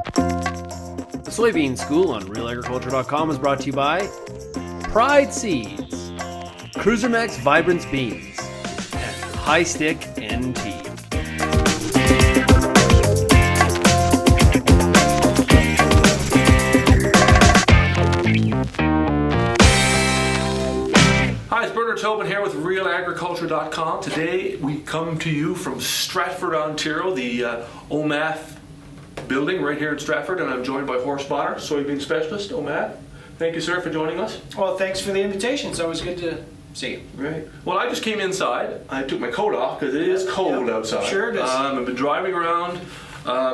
The Soybean School on RealAgriculture.com is brought to you by Pride Seeds, Cruiser Max Vibrance Beans, and High Stick NT. Hi, it's Bohner Tobin here with RealAgriculture.com. Today we come to you from Stratford, Ontario, the OMAF building right here in Stratford, and I'm joined by Horst, Bohner, soybean specialist, OMAF. Thank you, sir, for joining us. Well, thanks for the invitation. It's always good to see you. Right. Well, I just came inside. I took my coat off because it is cold outside. Sure it is. I've been driving around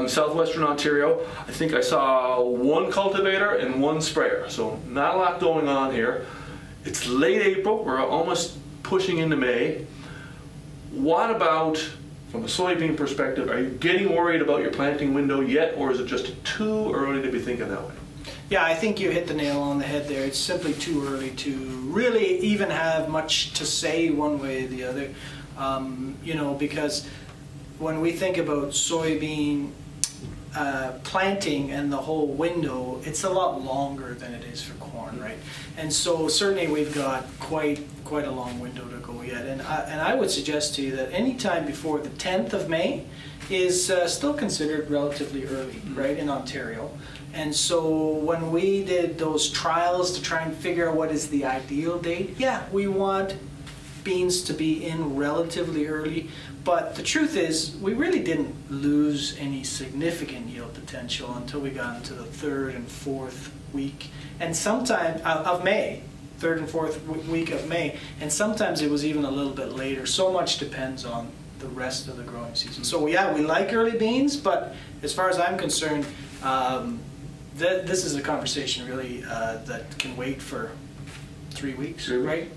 southwestern Ontario. I think I saw one cultivator and one sprayer, so not a lot going on here. It's late April. We're almost pushing into May. What about, from a soybean perspective, are you getting worried about your planting window yet, or is it just too early to be thinking that way? Yeah, I think you hit the nail on the head there. It's simply too early to really even have much to say one way or the other. Because when we think about soybean planting and the whole window, it's a lot longer than it is for corn, right? And so certainly we've got quite a long window to go yet. And I would suggest to you that any time before the 10th of May is still considered relatively early, right, in Ontario. And so when we did those trials to try and figure out what is the ideal date, yeah, we want beans to be in relatively early. But the truth is, we really didn't lose any significant yield potential until we got into the third and fourth week, and sometime of May, third and fourth week of May, and sometimes it was even a little bit later. So much depends on the rest of the growing season. So yeah, we like early beans, but as far as I'm concerned, this is a conversation really that can wait for 3 weeks, right?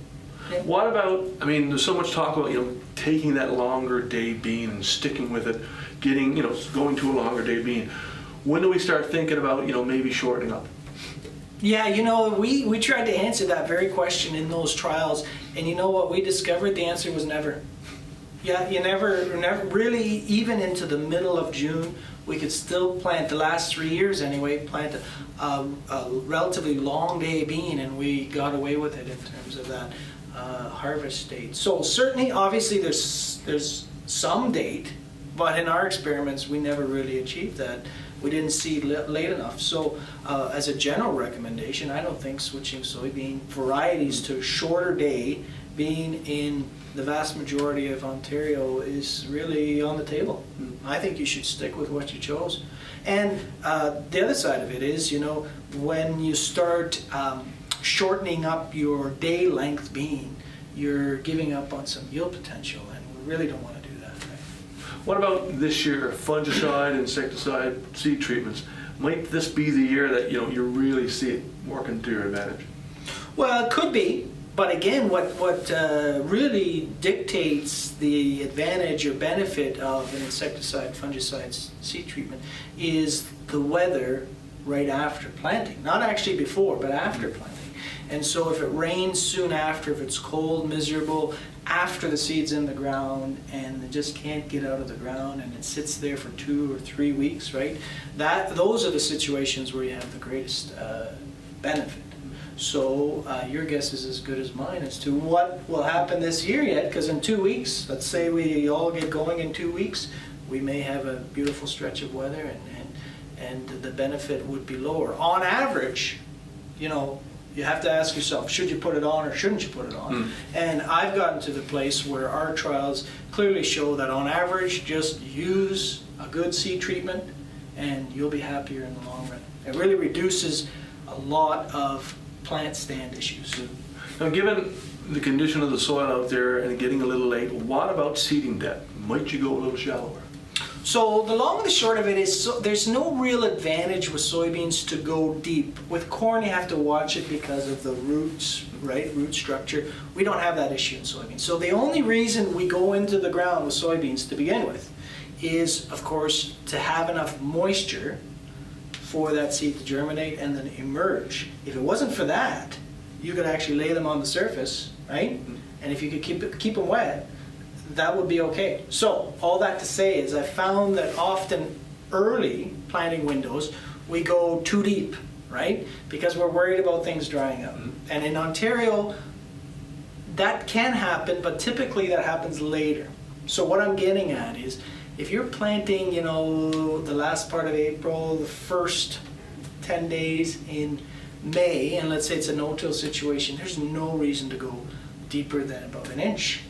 Yeah. What about, I mean, there's so much talk about, taking that longer day bean and sticking with it, getting, going to a longer day bean. When do we start thinking about, maybe shortening up? Yeah, we tried to answer that very question in those trials, and you know what we discovered? The answer was never. Yeah, you never really, even into the middle of June, we could still plant, the last 3 years anyway, plant a relatively long day bean, and we got away with it in terms of that harvest date. So certainly, obviously, there's some date, but in our experiments, we never really achieved that. We didn't see late enough. So as a general recommendation, I don't think switching soybean varieties to a shorter day being in the vast majority of Ontario is really on the table. I think you should stick with what you chose. And the other side of it is, when you start shortening up your day length bean, you're giving up on some yield potential, and we really don't want to do that. Right? What about this year, fungicide, insecticide, seed treatments? Might this be the year that you really see it working to your advantage? Well, it could be, but again, what really dictates the advantage or benefit of an insecticide, fungicide, seed treatment is the weather right after planting. Not actually before, but after planting. And so if it rains soon after, if it's cold, miserable, after the seed's in the ground and it just can't get out of the ground and it sits there for 2 or 3 weeks, right? Those are the situations where you have the greatest benefit. So your guess is as good as mine as to what will happen this year yet, because in 2 weeks, let's say we all get going in 2 weeks, we may have a beautiful stretch of weather and the benefit would be lower. On average, you have to ask yourself, should you put it on or shouldn't you put it on? And I've gotten to the place where our trials clearly show that on average, just use a good seed treatment and you'll be happier in the long run. It really reduces a lot of plant stand issues. Now, given the condition of the soil out there and getting a little late, what about seeding depth? Might you go a little shallower? So the long and the short of it is, there's no real advantage with soybeans to go deep. With corn, you have to watch it because of the roots, right? Root structure. We don't have that issue in soybeans. So the only reason we go into the ground with soybeans to begin with is, of course, to have enough moisture for that seed to germinate and then emerge. If it wasn't for that, you could actually lay them on the surface, right? And if you could keep them wet, that would be okay. So all that to say is I found that often early planting windows, we go too deep, right? Because we're worried about things drying up. And in Ontario, that can happen, but typically that happens later. So what I'm getting at is, if you're planting, you know, the last part of April, the first 10 days in May, and let's say it's a no-till situation, there's no reason to go deeper than about an inch,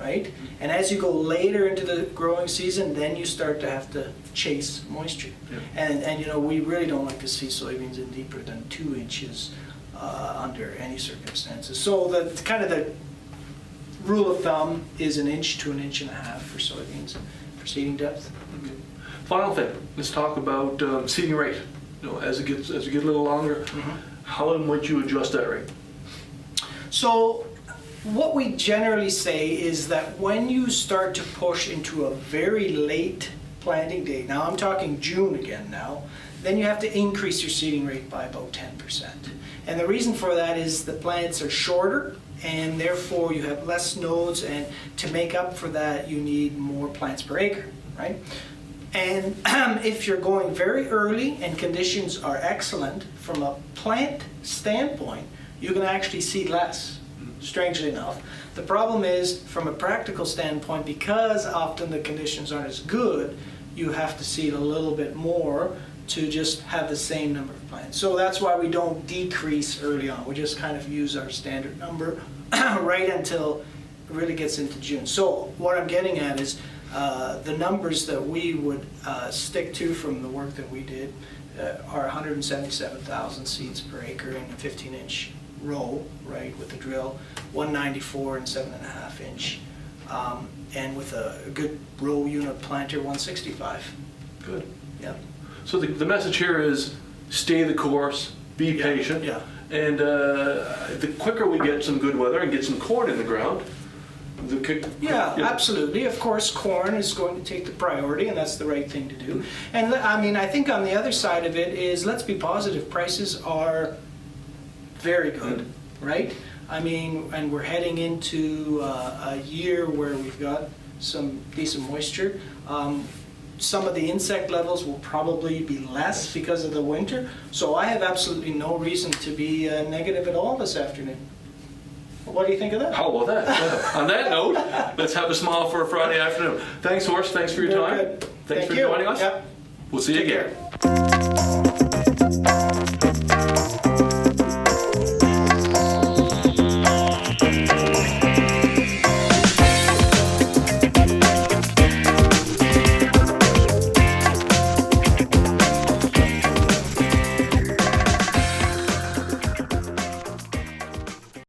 right? And as you go later into the growing season, then you start to have to chase moisture. Yeah. And you know, we really don't like to see soybeans in deeper than 2 inches under any circumstances. So the kind of the rule of thumb is an inch to an inch and a half for soybeans for seeding depth. Okay. Final thing, let's talk about seeding rate. You know, as it gets a little longer, how might you adjust that rate? So what we generally say is that when you start to push into a very late planting date, now I'm talking June again now, then you have to increase your seeding rate by about 10%. And the reason for that is the plants are shorter, and therefore you have less nodes, and to make up for that you need more plants per acre, right? And if you're going very early and conditions are excellent, from a plant standpoint, you can actually seed less, strangely enough. The problem is, from a practical standpoint, because often the conditions aren't as good, you have to seed a little bit more to just have the same number of plants. So that's why we don't decrease early on. We just kind of use our standard number right until it really gets into June. So what I'm getting at is the numbers that we would stick to from the work that we did are 177,000 seeds per acre in a 15-inch row, right, with the drill, 194 and 7.5 inch, and with a good row unit planter, 165. Good. Yeah. So the message here is stay the course, be patient, Yeah. and the quicker we get some good weather and get some corn in the ground, Yeah, absolutely. Of course, corn is going to take the priority, and that's the right thing to do. And I mean, I think on the other side of it is, let's be positive, prices are very good, right? I mean, and we're heading into a year where we've got some decent moisture. Some of the insect levels will probably be less because of the winter, so I have absolutely no reason to be negative at all this afternoon. What do you think of that? How about that? On that note, let's have a smile for a Friday afternoon. Thanks, Horst. Thanks for your time. Good. Thanks Thank for you. joining us. Yep. We'll see you Take again. care.